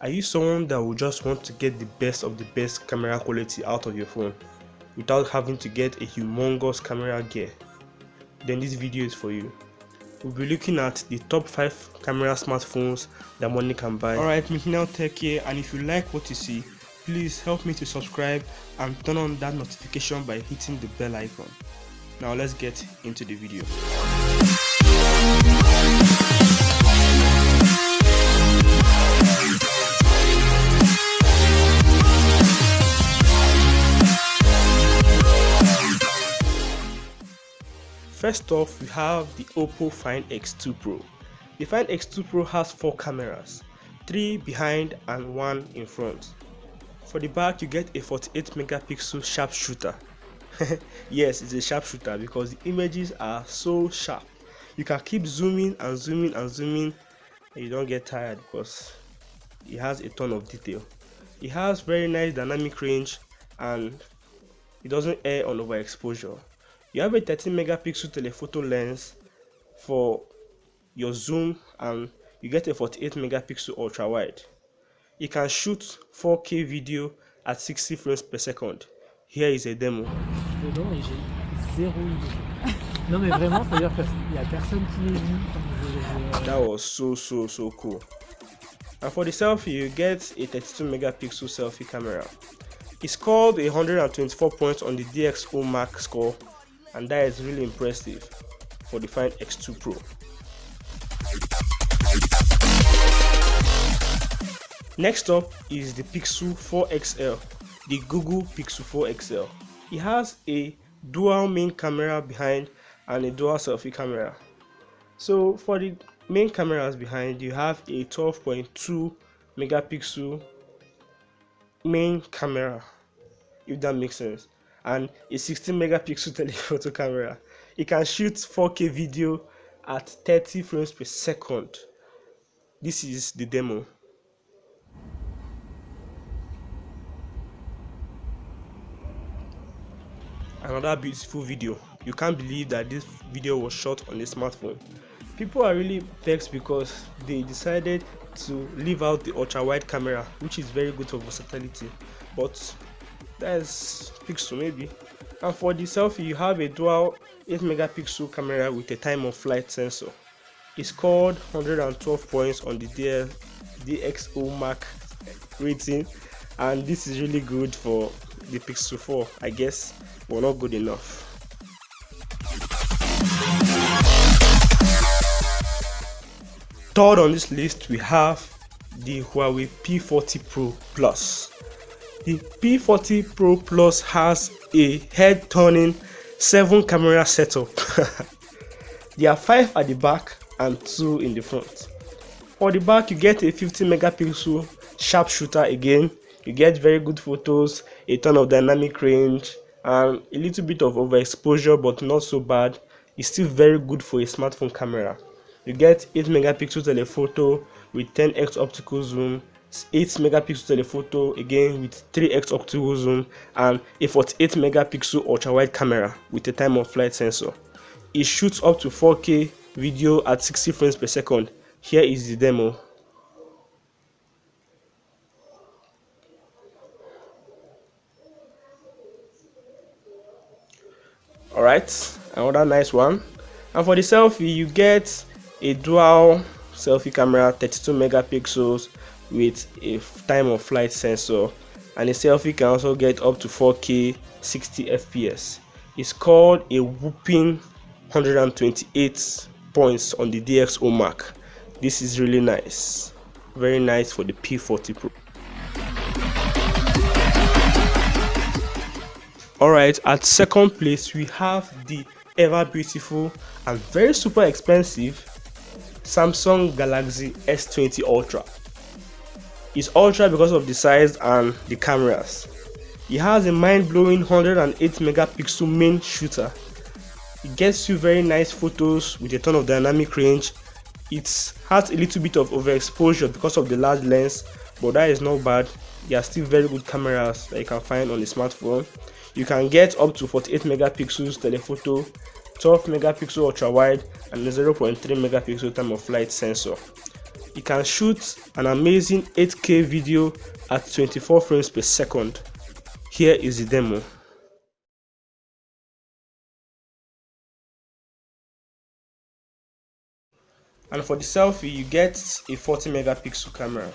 Are you someone that will just want to get the best of the best camera quality out of your phone without having to get a humongous camera gear? Then this video is for you. We'll be looking at the top 5 camera smartphones that money can buy. Alright, Mihinel Tech here, and if you like what you see, please help me to subscribe and turn on that notification by hitting the bell icon. Now let's get into the video. First off, we have the Oppo Find X2 Pro. The Find X2 Pro has 4 cameras, 3 behind and 1 in front. For the back, you get a 48 megapixel sharpshooter. Yes, it's a sharpshooter because the images are so sharp. You can keep zooming and zooming and zooming and you don't get tired because it has a ton of detail. It has very nice dynamic range and it doesn't err on overexposure. You have a 13 megapixel telephoto lens for your zoom and you get a 48 megapixel ultra wide. You can shoot 4K video at 60 frames per second. Here is a demo. Dedans et j'ai 0 idée. Non mais vraiment, c'est-à-dire qu'il n'y a personne qui l'ait vu. That was so cool. And for the selfie, you get a 32 megapixel selfie camera. It scored 124 points on the DxO Mark score, and that is really impressive for the Find X2 Pro. Next up is the Pixel 4 XL, the Google Pixel 4 XL. It has a dual main camera behind and a dual selfie camera. So for the main cameras behind, you have a 12.2 megapixel main camera, if that makes sense, and a 16 megapixel telephoto camera. It can shoot 4K video at 30 frames per second. This is the demo. Another beautiful video. You can't believe that this video was shot on a smartphone. People are really vexed because they decided to leave out the ultra wide camera, which is very good for versatility, but that speaks to maybe. And for the selfie, you have a dual 8 megapixel camera with a time of flight sensor. It scored 112 points on the DxO Mark rating, and this is really good for the Pixel 4, I guess, but not good enough. Third on this list, we have the Huawei P40 Pro Plus. The P40 Pro Plus has a head-turning 7 camera setup. There are 5 at the back and 2 in the front. For the back, you get a 50 megapixel sharpshooter again. You get very good photos, a ton of dynamic range, and a little bit of overexposure, but not so bad. It's still very good for a smartphone camera. You get 8 megapixel telephoto with 10x optical zoom, 8 megapixel telephoto again with 3x optical zoom, and a 48 megapixel ultra wide camera with a time of flight sensor. It shoots up to 4K video at 60 frames per second. Here is the demo. Alright, another nice one. And for the selfie, you get a dual selfie camera, 32 megapixels with a time of flight sensor, and a selfie can also get up to 4K 60 fps. It's called a whopping 128 points on the DxO Mark. This is really nice, very nice for the P40 Pro. Alright, at second place we have the ever beautiful and very super expensive Samsung Galaxy S20 Ultra. It's ultra because of the size and the cameras. It has a mind-blowing 108 megapixel main shooter. It gets you very nice photos with a ton of dynamic range. It has a little bit of overexposure because of the large lens, but that is not bad. There are still very good cameras that you can find on the smartphone. You can get up to 48 megapixels telephoto, 12 megapixel ultra wide, and a 0.3 megapixel time of flight sensor. It can shoot an amazing 8K video at 24 frames per second. Here is the demo. And for the selfie, you get a 40 megapixel camera.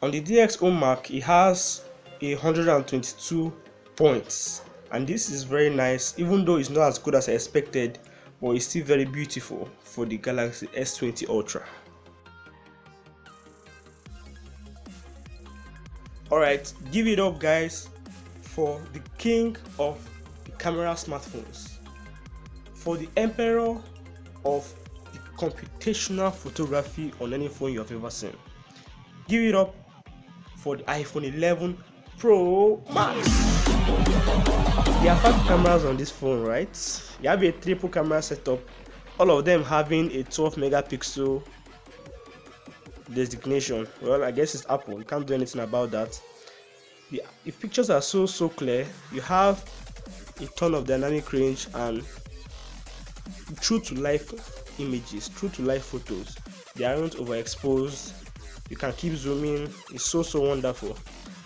On the DxO Mark, it has 122 points, and this is very nice, even though it's not as good as I expected, but it's still very beautiful for the Galaxy S20 Ultra. Alright, give it up guys for the king of the camera smartphones, for the emperor of the computational photography on any phone you have ever seen. Give it up for the iPhone 11 Pro Max. There are 5 cameras on this phone, right? You have a triple camera setup, all of them having a 12 megapixel designation. Well, I guess it's Apple, you can't do anything about that. The pictures are so clear. You have a ton of dynamic range and true to life images, true to life photos. They aren't overexposed. You can keep zooming. It's so wonderful.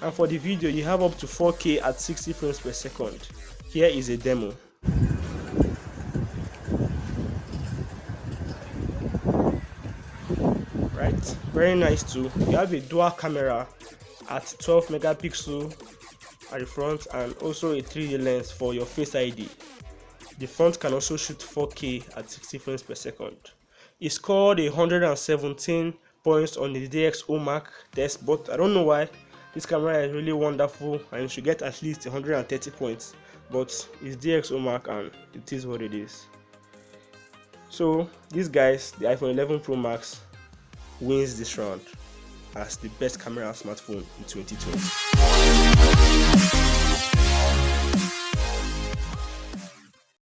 And for the video, you have up to 4K at 60 frames per second. Here is a demo. Right, very nice too. You have a dual camera at 12 megapixel at the front and also a 3D lens for your Face ID. The front can also shoot 4K at 60 frames per second. It scored 117 points on the DxO Mark test, but I don't know why. This camera is really wonderful and you should get at least 130 points, but it's DxO Mark and it is what it is. So these guys, the iPhone 11 Pro Max wins this round as the best camera smartphone in 2020.